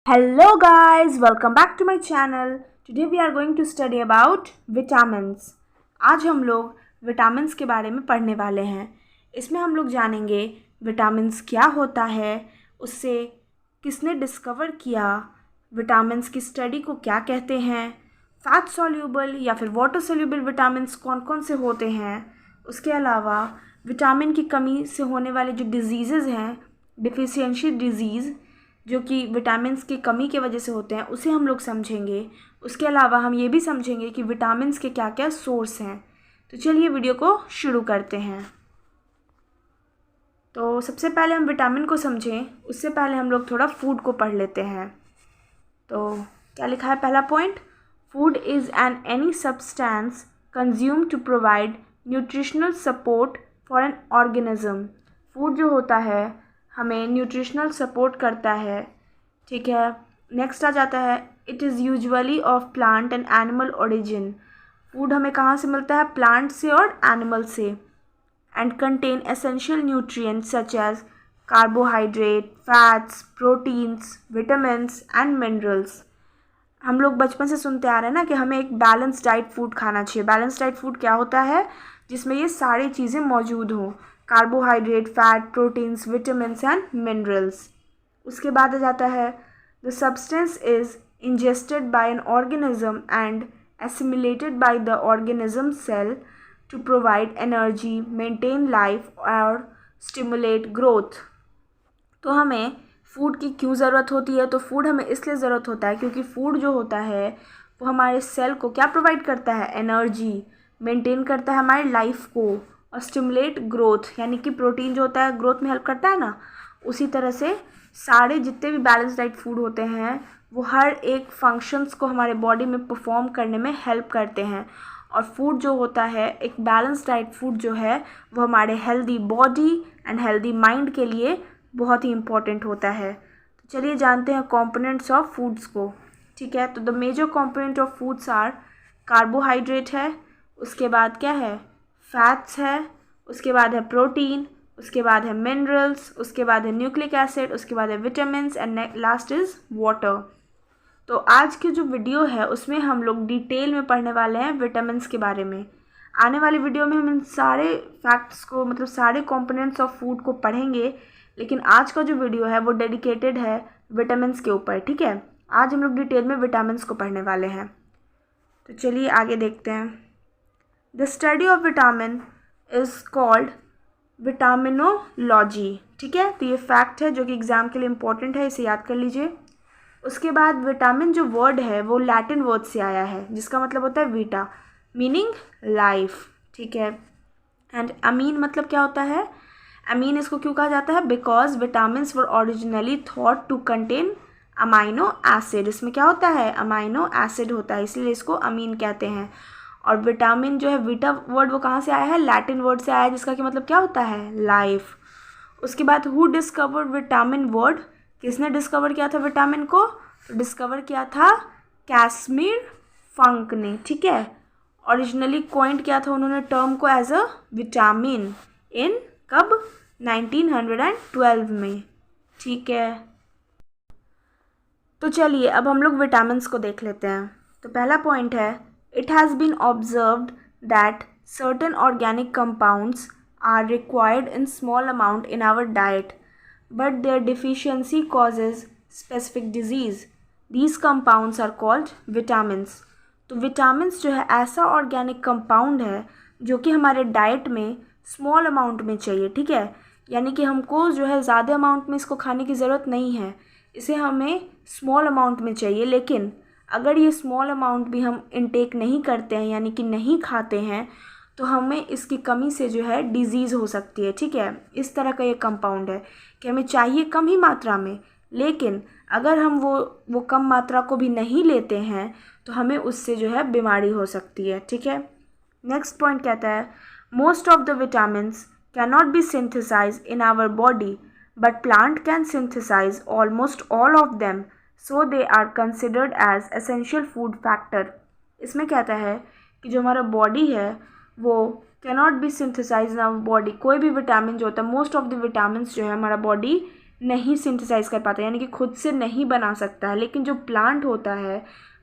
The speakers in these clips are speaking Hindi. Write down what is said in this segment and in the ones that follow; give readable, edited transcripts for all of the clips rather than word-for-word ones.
Hello guys, welcome back to my channel. Today we are going to study about vitamins. आज हम लोग विटामिन्स के बारे में पढ़ने वाले हैं। इसमें हम लोग जानेंगे विटामिन्स क्या होता है, उससे किसने डिस्कवर किया, विटामिन्स की स्टडी को क्या कहते हैं, फैट सॉल्यूबल या फिर वाटर सॉल्यूबल विटामिन्स कौन कौन से होते हैं, उसके अलावा विटामिन की कमी से होने वाले जो डिजीज़ हैं, डिफिशियंसी डिजीज़ जो कि विटामिन्स की कमी की वजह से होते हैं, उसे हम लोग समझेंगे। उसके अलावा हम ये भी समझेंगे कि विटामिन्स के क्या क्या सोर्स हैं। तो चलिए वीडियो को शुरू करते हैं। तो सबसे पहले हम विटामिन को समझें, उससे पहले हम लोग थोड़ा फूड को पढ़ लेते हैं। तो क्या लिखा है पहला point, food is an any substance consume to provide nutritional support for an organism. Food जो होता है हमें न्यूट्रिशनल सपोर्ट करता है, ठीक है। नेक्स्ट आ जाता है, it is usually of plant and animal origin. Food हमें कहाँ से मिलता है, प्लांट से और एनिमल से। And contain essential nutrients such as carbohydrate, fats, proteins, vitamins and minerals. हम लोग बचपन से सुनते आ रहे हैं ना कि हमें एक बैलेंस डाइट फूड खाना चाहिए। बैलेंस डाइट फूड क्या होता है, जिसमें ये सारी चीज़ें मौजूद हों, carbohydrate, fat, proteins, vitamins and minerals. उसके बाद आ जाता है, the substance is ingested by an organism and assimilated by the organism cell to provide energy, maintain life और स्टिमुलेट ग्रोथ। तो हमें फूड की क्यों ज़रूरत होती है, तो फूड हमें इसलिए ज़रूरत होता है क्योंकि फूड जो होता है वो हमारे सेल को क्या प्रोवाइड करता है, एनर्जी, मेंटेन करता है हमारी लाइफ को, और स्टिमुलेट ग्रोथ, यानी कि प्रोटीन जो होता है ग्रोथ में हेल्प करता है ना। उसी तरह से सारे जितने भी बैलेंस डाइट फूड होते हैं वो हर एक फंक्शंस को हमारे बॉडी में परफॉर्म करने में हेल्प करते हैं। और फूड जो होता है, एक बैलेंस डाइट फूड जो है वो हमारे healthy body and healthy mind के लिए बहुत ही इम्पॉर्टेंट होता है। तो चलिए जानते हैं कंपोनेंट्स ऑफ फूड्स को, ठीक है। तो the major component of foods are, carbohydrate है, उसके बाद क्या है, फैट्स है, उसके बाद है प्रोटीन, उसके बाद है मिनरल्स, उसके बाद है न्यूक्लिक एसिड, उसके बाद है vitamins and last is water. तो आज की जो वीडियो है उसमें हम लोग डिटेल में पढ़ने वाले हैं विटामिन्स के बारे में। आने वाली वीडियो में हम इन सारे फैक्ट्स को, मतलब सारे कंपोनेंट्स ऑफ फूड को पढ़ेंगे, लेकिन आज का जो वीडियो है वो डेडिकेटेड है विटामिन्स के ऊपर, ठीक है। आज हम लोग डिटेल में विटामिन्स को पढ़ने वाले हैं। तो चलिए आगे देखते हैं। The study of vitamin is called vitaminology, ठीक है। तो ये फैक्ट है जो कि एग्ज़ाम के लिए इम्पोर्टेंट है, इसे याद कर लीजिए। उसके बाद विटामिन जो वर्ड है वो लैटिन वर्ड से आया है, जिसका मतलब होता है वीटा, मीनिंग लाइफ, ठीक है। एंड अमीन मतलब क्या होता है, अमीन इसको क्यों कहा जाता है, because vitamins were originally thought to contain amino acid. इसमें क्या होता है, अमाइनो एसिड होता है, इसलिए इसको अमीन कहते हैं। और विटामिन जो है, वीटा वर्ड वो कहाँ से आया है, लैटिन वर्ड से आया है, जिसका कि मतलब क्या होता है, लाइफ। उसके बाद हु डिस्कवर्ड विटामिन वर्ड, किसने डिस्कवर किया था विटामिन को, डिस्कवर किया था कैसमिर फंक ने, ठीक है। ओरिजिनली कॉइंड किया था उन्होंने टर्म को एज अ विटामिन इन कब, 1912 में, ठीक है। तो चलिए अब हम लोग विटामिन्स को देख लेते हैं। तो पहला पॉइंट है, it has been observed that certain organic compounds are required in small amount in our diet, but their deficiency causes specific disease. These compounds are called vitamins. तो विटामिन्स जो है ऐसा ऑर्गेनिक कंपाउंड है जो कि हमारे डाइट में स्मॉल अमाउंट में चाहिए, ठीक है। यानी कि हमको जो है ज़्यादा अमाउंट में इसको खाने की ज़रूरत नहीं है, इसे हमें स्मॉल अमाउंट में चाहिए। लेकिन अगर ये स्मॉल अमाउंट भी हम इनटेक नहीं करते हैं, यानी कि नहीं खाते हैं, तो हमें इसकी कमी से जो है डिजीज़ हो सकती है, ठीक है। इस तरह का ये कंपाउंड है कि हमें चाहिए कम ही मात्रा में, लेकिन अगर हम वो कम मात्रा को भी नहीं लेते हैं तो हमें उससे जो है बीमारी हो सकती है, ठीक है। नेक्स्ट पॉइंट कहता है, most of the vitamins can not be synthesize in our body, but plant can synthesize almost all of them, so they are considered as essential food factor. इसमें कहता है कि जो हमारा बॉडी है वो cannot be synthesize in our body, कोई भी विटामिन जो होता है, मोस्ट ऑफ द विटामिन्स जो है हमारा बॉडी नहीं सिंथेसाइज कर पाता, यानी कि खुद से नहीं बना सकता है। लेकिन जो प्लांट होता है,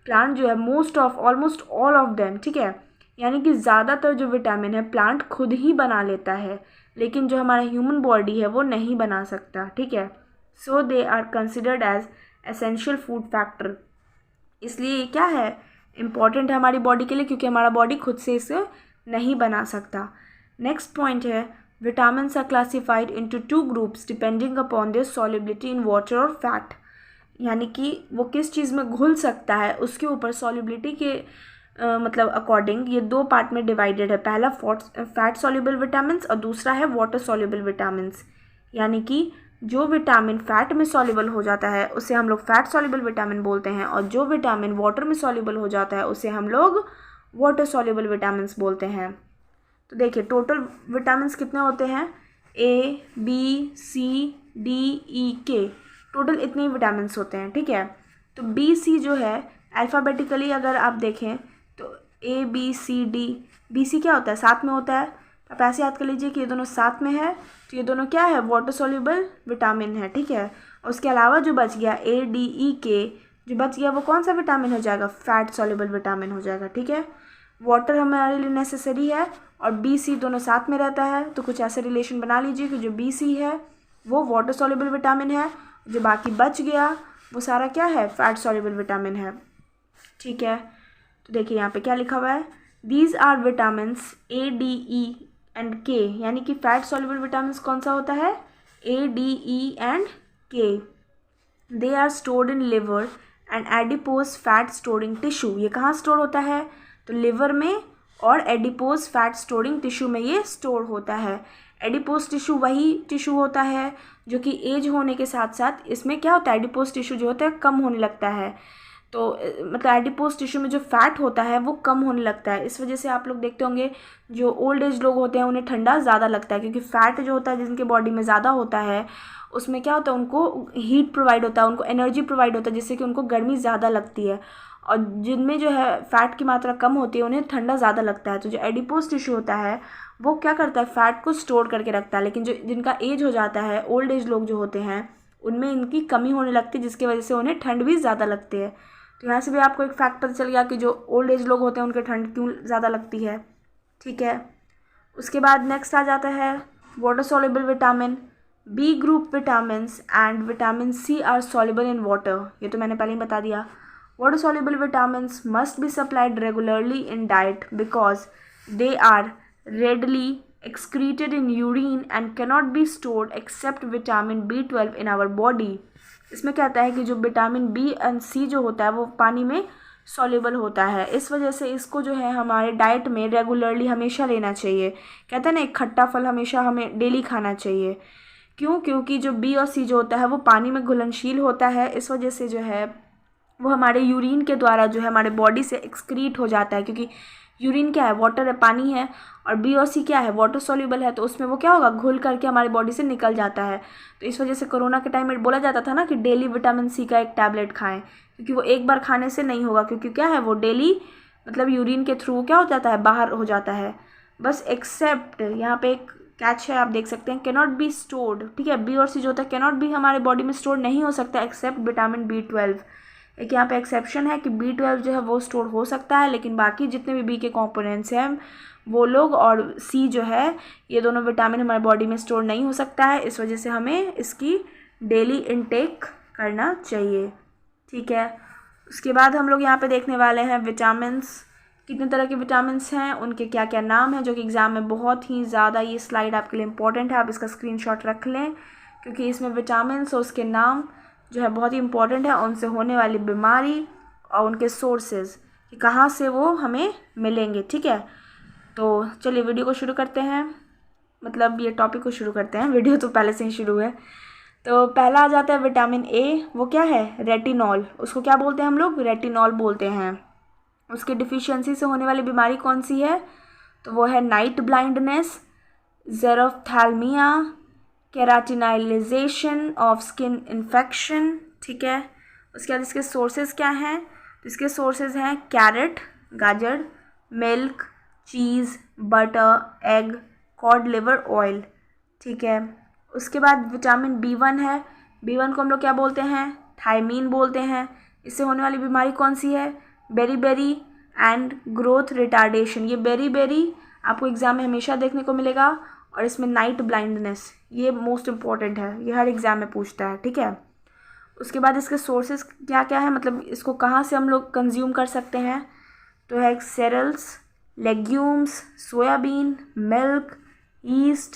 प्लांट जो है ऑलमोस्ट ऑल ऑफ देम, ठीक है, यानी कि ज़्यादातर जो विटामिन है प्लांट खुद ही बना लेता है, लेकिन जो हमारा ह्यूमन बॉडी है वो नहीं बना सकता, ठीक है। So they are considered as essential food factor. इसलिए ये क्या है, इम्पॉर्टेंट है हमारी बॉडी के लिए, क्योंकि हमारा बॉडी खुद से इसे नहीं बना सकता। नेक्स्ट पॉइंट है, vitamins are classified into 2 groups depending upon their solubility in water और फैट, यानी कि वो किस चीज़ में घुल सकता है उसके ऊपर सॉल्युबिलिटी के मतलब अकॉर्डिंग ये 2 पार्ट में डिवाइडेड है। पहला फैट सॉल्युबल विटामिन्स और दूसरा है वाटर सॉल्युबल विटामिन्स, यानी कि जो विटामिन फैट में सॉल्युबल हो जाता है उसे हम लोग फैट सॉल्युबल विटामिन बोलते हैं, और जो विटामिन वाटर में सॉल्युबल हो जाता है उसे हम लोग वाटर सॉल्युबल विटामिन्स बोलते हैं। तो देखिए टोटल विटामिन्स कितने होते हैं, A, B, C, D, E, K, total इतने विटामिन्स होते हैं, ठीक है। तो B, C जो है अल्फ़ाबेटिकली अगर आप देखें तो A, B, C, D, B, C क्या होता है, साथ में होता है। आप ऐसे याद कर लीजिए कि ये दोनों साथ में है, तो ये दोनों क्या है, वाटर सॉल्युबल विटामिन है, ठीक है। और उसके अलावा जो बच गया A, D, E, K, जो बच गया वो कौन सा विटामिन हो जाएगा, फैट सॉल्युबल विटामिन हो जाएगा, ठीक है। वाटर हमारे लिए नेसेसरी है और बी सी दोनों साथ में रहता है, तो कुछ ऐसे रिलेशन बना लीजिए कि जो बी सी है वो वाटर सॉल्युबल विटामिन है, जो बाकी बच गया वो सारा क्या है, फैट सॉल्युबल विटामिन है, ठीक है। तो देखिए यहाँ पे क्या लिखा हुआ है, these are vitamins A, D, E and K, यानी कि फैट सॉल्युबल विटामिन्स कौन सा होता है, A, D, E and K। They are stored in liver and adipose fat storing tissue, ये कहाँ स्टोर होता है, तो लिवर में और एडिपोज फैट स्टोरिंग टिश्यू में ये स्टोर होता है। एडिपोज टिश्यू वही टिश्यू होता है जो कि एज होने के साथ साथ इसमें क्या होता है, एडिपोज टिश्यू जो होता है कम होने लगता है, तो मतलब एडिपोज टिश्यू में जो फैट होता है वो कम होने लगता है। इस वजह से आप लोग देखते होंगे जो ओल्ड एज लोग होते हैं उन्हें ठंडा ज़्यादा लगता है, क्योंकि फैट जो होता है जिनके बॉडी में ज़्यादा होता है उसमें क्या होता है, उनको हीट प्रोवाइड होता है, उनको एनर्जी प्रोवाइड होता है, जिससे कि उनको गर्मी ज़्यादा लगती है। और जिनमें जो है फ़ैट की मात्रा कम होती है उन्हें ठंडा ज़्यादा लगता है। तो जो एडिपोज टिश्यू होता है वो क्या करता है, फ़ैट को स्टोर करके रखता है। लेकिन जो जिनका एज हो जाता है, ओल्ड एज लोग जो होते हैं, उनमें इनकी कमी होने लगती है, जिसकी वजह से उन्हें ठंड भी ज़्यादा लगती है। तो यहाँ से भी आपको एक फैक्ट पता चल गया कि जो ओल्ड एज लोग होते हैं उनके ठंड क्यों ज़्यादा लगती है, ठीक है। उसके बाद नेक्स्ट आ जाता है water soluble vitamin. B group vitamins and vitamin C are soluble in water, ये तो मैंने पहले ही बता दिया। Water soluble vitamins must be supplied regularly in diet because they are readily excreted in urine and cannot be stored except vitamin B12 in our body। इसमें कहता है कि जो विटामिन बी एंड सी जो होता है वो पानी में सॉल्युबल होता है, इस वजह से इसको जो है हमारे डाइट में रेगुलरली हमेशा लेना चाहिए। कहते हैं ना एक खट्टा फल हमेशा हमें डेली खाना चाहिए, क्यों, क्योंकि जो बी और सी जो होता है वो पानी में घुलनशील होता है, इस वजह से जो है वो हमारे यूरिन के द्वारा जो है हमारे बॉडी से एक्सक्रीट हो जाता है, क्योंकि यूरिन क्या है, वाटर है, पानी है, और बी और सी क्या है, वाटर सॉल्युबल है, तो उसमें वो क्या होगा, घुल करके हमारी बॉडी से निकल जाता है। तो इस वजह से कोरोना के टाइम में बोला जाता था ना कि डेली विटामिन सी का एक टैबलेट खाएं, क्योंकि वो एक बार खाने से नहीं होगा, क्योंकि क्या है वो डेली मतलब यूरिन के थ्रू क्या हो जाता है, बाहर हो जाता है। बस एक्सेप्ट यहाँ पे एक कैच है, आप देख सकते हैं, कैनॉट बी स्टोर्ड, ठीक है। बी और सी जो होता है कैनॉट बी हमारे बॉडी में स्टोर नहीं हो सकता एक्सेप्ट विटामिन B12। एक यहाँ पे एक्सेप्शन है कि B12 जो है वो स्टोर हो सकता है, लेकिन बाकी जितने भी बी के कंपोनेंट्स हैं वो लोग और सी जो है ये दोनों विटामिन हमारे बॉडी में स्टोर नहीं हो सकता है, इस वजह से हमें इसकी डेली इनटेक करना चाहिए, ठीक है। उसके बाद हम लोग यहाँ पे देखने वाले हैं विटामिन्स, कितने तरह के विटामिन्स हैं, उनके क्या क्या नाम हैं, जो कि एग्ज़ाम में बहुत ही ज़्यादा ये स्लाइड आपके लिए इम्पोर्टेंट है, आप इसका स्क्रीनशॉट रख लें, क्योंकि इसमें विटामिन्स और उसके नाम जो है बहुत ही इम्पोर्टेंट है, उनसे होने वाली बीमारी और उनके सोर्सेज कि कहाँ से वो हमें मिलेंगे, ठीक है। तो चलिए वीडियो को शुरू करते हैं, मतलब ये टॉपिक को शुरू करते हैं, वीडियो तो पहले से ही शुरू है। तो पहला आ जाता है विटामिन ए, वो क्या है, रेटिनॉल, उसको क्या बोलते हैं हम लोग, रेटिनॉल बोलते हैं। उसके डिफिशियंसी से होने वाली बीमारी कौन सी है, तो वो है night blindness, xerophthalmia, keratinisation of skin infection, ठीक है। उसके बाद इसके सोर्सेज क्या हैं, तो इसके सोर्सेज हैं कैरेट, गाजर, milk, cheese, butter, egg, cod liver oil, ठीक है। उसके बाद विटामिन B1 है, B1 को हम लोग क्या बोलते हैं, थायमीन बोलते हैं। इससे होने वाली बीमारी कौन सी है, बेरी एंड ग्रोथ रिटार्डेशन। ये बेरी आपको एग्जाम में हमेशा देखने को मिलेगा, और इसमें नाइट ब्लाइंडनेस, ये मोस्ट इम्पॉर्टेंट है, ये हर एग्जाम में पूछता है, ठीक है। उसके बाद इसके सोर्सेज क्या क्या है, मतलब इसको कहाँ से हम लोग कंज्यूम कर सकते हैं, तो है cereals, legumes, soybean, milk, yeast,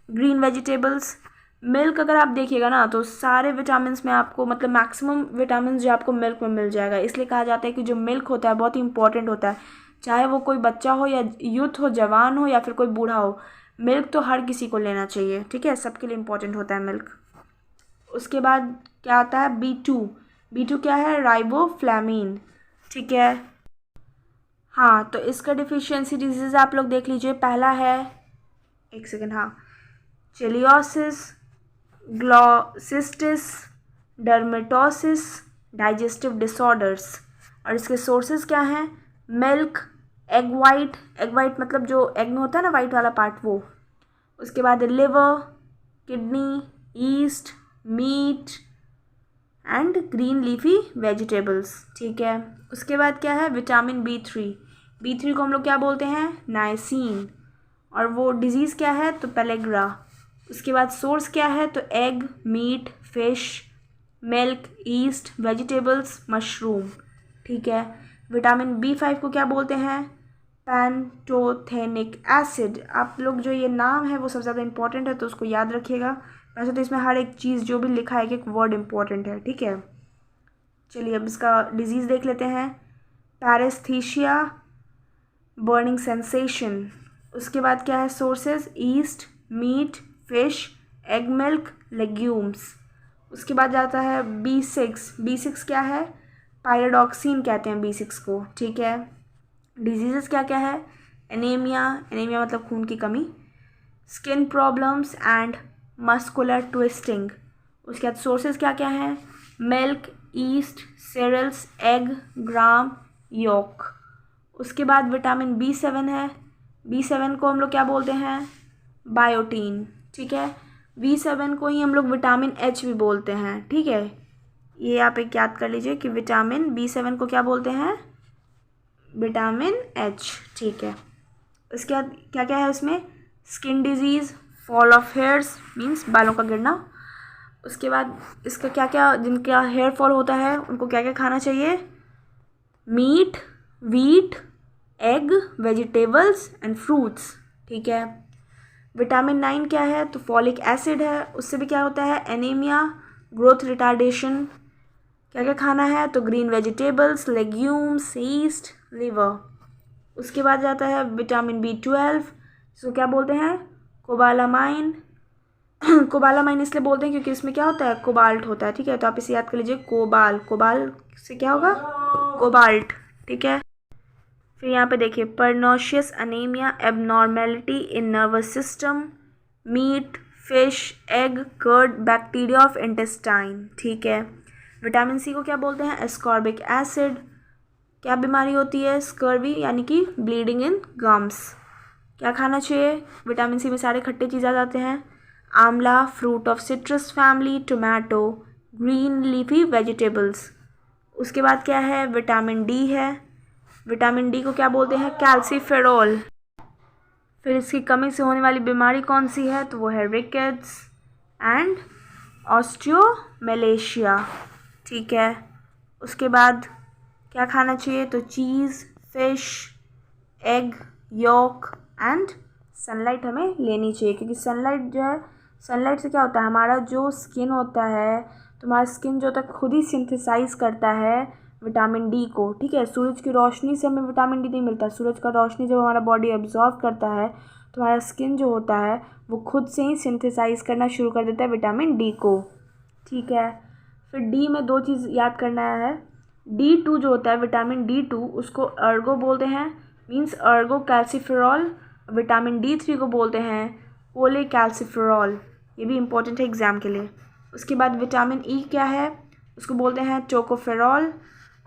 green vegetables. Milk अगर आप देखिएगा ना तो सारे विटामिन्स में आपको, मतलब मैक्सिमम विटामिन जो आपको मिल्क में मिल जाएगा। इसलिए कहा जाता है कि जो मिल्क होता है बहुत ही इंपॉर्टेंट होता है, चाहे वो कोई बच्चा हो या यूथ हो, जवान हो या फिर कोई बूढ़ा हो, मिल्क तो हर किसी को लेना चाहिए, ठीक है, सबके लिए इम्पोर्टेंट होता है मिल्क। उसके बाद क्या आता है, B2 क्या है, राइबोफ्लाविन, ठीक है। हाँ, तो इसका डिफिशियंसी डिजीज़ आप लोग देख लीजिए। पहला है, एक सेकेंड, हाँ, चेलियोसिस, ग्लोसिस्टिस, डर्मेटोसिस, डाइजेस्टिव डिसऑर्डर्स। और इसके सोर्सेज क्या हैं, मिल्क, एग वाइट मतलब जो एग में होता है ना वाइट वाला पार्ट, वो। उसके बाद liver, kidney, yeast, meat and green leafy vegetables, ठीक है। उसके बाद क्या है, विटामिन B3 को हम लोग क्या बोलते हैं, नाइसिन। और वो डिजीज़ क्या है, तो पेलेग्रा। उसके बाद सोर्स क्या है, तो egg, meat, fish, milk, yeast, vegetables, mushroom, ठीक है। विटामिन B5 को क्या बोलते हैं, पैंटोथेनिक एसिड। आप लोग जो ये नाम है वो सबसे ज़्यादा इंपॉर्टेंट है, तो उसको याद रखिएगा। वैसे तो इसमें हर एक चीज़ जो भी लिखा है, एक एक वर्ड इंपॉर्टेंट है, ठीक है। चलिए अब इसका डिजीज़ देख लेते हैं, पैरेस्थीसिया, बर्निंग सेंसेशन। उसके बाद क्या है, sources, yeast, meat, fish, egg milk, legumes. उसके बाद जाता है B6 क्या है, पायरोडॉक्सिन कहते हैं B6 को, ठीक है। डिजीज़ेस क्या क्या है, एनीमिया मतलब खून की कमी, skin problems and muscular twisting. उसके बाद सोर्सेज क्या क्या हैं, मिल्क, ईस्ट, सेरेल्स, एग, ग्राम, योक। उसके बाद विटामिन B7 है, B7 को हम लोग क्या बोलते हैं, बायोटीन, ठीक है। B7 को ही हम लोग विटामिन H भी बोलते हैं, ठीक है। ये आप एक याद कर लीजिए कि विटामिन B7 को क्या बोलते हैं, विटामिन H, ठीक है। उसके बाद क्या क्या है उसमें, skin disease, fall of hairs means बालों का गिरना। उसके बाद इसका क्या क्या, जिनका हेयर फॉल होता है उनको क्या क्या खाना चाहिए, meat, wheat, egg, vegetables and fruits, ठीक है। विटामिन 9 क्या है, तो फॉलिक एसिड है, उससे भी क्या होता है, एनीमिया, ग्रोथ रिटार्डेशन। क्या क्या खाना है, तो green vegetables, legumes, east, liver. उसके बाद जाता है विटामिन B12, इसको क्या बोलते हैं, कोबालामाइन। कोबालामाइन इसलिए बोलते हैं क्योंकि इसमें क्या होता है, कोबाल्ट होता है, ठीक है। तो आप इसे याद कर लीजिए, कोबाल से क्या होगा, कोबाल्ट, ठीक है। फिर यहाँ पे देखिए, pernicious anaemia, abnormality in nervous system, meat, fish, egg, curd, bacteria of intestine, ठीक है। विटामिन C को क्या बोलते हैं, एस्कॉर्बिक एसिड। क्या बीमारी होती है, स्कर्वी यानी कि ब्लीडिंग इन गम्स। क्या खाना चाहिए, विटामिन C में सारे खट्टे चीज़ आ जाते हैं, आंवला, fruit of citrus family, tomato, green leafy vegetables. उसके बाद क्या है, विटामिन D है, विटामिन D को क्या बोलते हैं, कैल्सीफेरॉल। फिर इसकी कमी से होने वाली बीमारी कौन सी है, तो वो है रिकेट्स एंड ऑस्टियोमेलेशिया, ठीक है। उसके बाद क्या खाना चाहिए, तो cheese, fish, egg, yolk and sunlight हमें लेनी चाहिए, क्योंकि सनलाइट जो है, सनलाइट से क्या होता है, हमारा जो स्किन होता है, तो हमारा स्किन जो होता है खुद ही सिंथेसाइज करता है विटामिन D को, ठीक है। सूरज की रोशनी से हमें विटामिन D नहीं मिलता, सूरज का रोशनी जब हमारा बॉडी एब्जॉर्व करता है तो हमारा स्किन जो होता है वो खुद से ही सिंथेसाइज करना शुरू कर देता है विटामिन D को, ठीक है। फिर D में दो चीज़ याद करना है, D2 जो होता है, विटामिन D2 उसको अर्गो बोलते हैं, means Ergo calciferol. Vitamin D3 को बोलते हैं कोलेकैल्सीफेरॉल, ये भी इम्पोर्टेंट है एग्ज़ाम के लिए। उसके बाद विटामिन E क्या है, उसको बोलते हैं टोकोफेरॉल।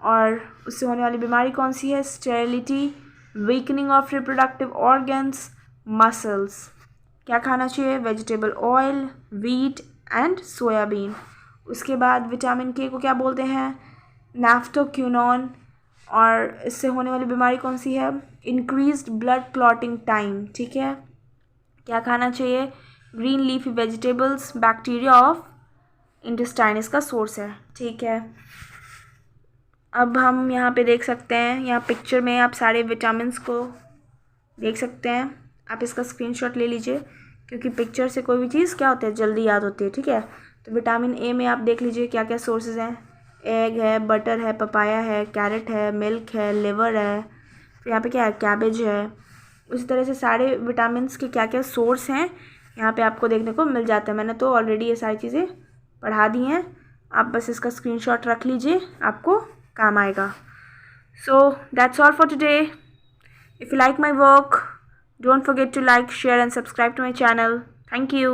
और उससे होने वाली बीमारी कौन सी है, sterility, weakening of reproductive organs, muscles. क्या खाना चाहिए, vegetable oil, wheat and soybean. उसके बाद विटामिन के को क्या बोलते हैं, नैफ्थोक्विनोन। और इससे होने वाली बीमारी कौन सी है, इंक्रीज्ड ब्लड क्लॉटिंग टाइम। ठीक है, क्या खाना चाहिए, green leafy vegetables, bacteria of intestine इसका सोर्स है। ठीक है, अब हम यहाँ पे देख सकते हैं, यहाँ पिक्चर में आप सारे विटामिन्स को देख सकते हैं। आप इसका स्क्रीनशॉट ले लीजिए, क्योंकि पिक्चर से कोई भी चीज़ क्या होती है, जल्दी याद होती है। ठीक है, तो विटामिन ए में आप देख लीजिए क्या क्या सोर्सेज हैं, एग है, बटर है, पपाया है, कैरेट है, मिल्क है, लिवर है, फिर यहाँ पे क्या है, कैबेज है। उसी तरह से सारे विटामिन्स के क्या क्या सोर्स हैं यहाँ पे आपको देखने को मिल जाता है। मैंने तो ऑलरेडी ये सारी चीज़ें पढ़ा दी हैं, आप बस इसका स्क्रीनशॉट रख लीजिए, आपको काम आएगा। So that's all for today. If you like my work, don't forget to like, share and subscribe to my channel. Thank you.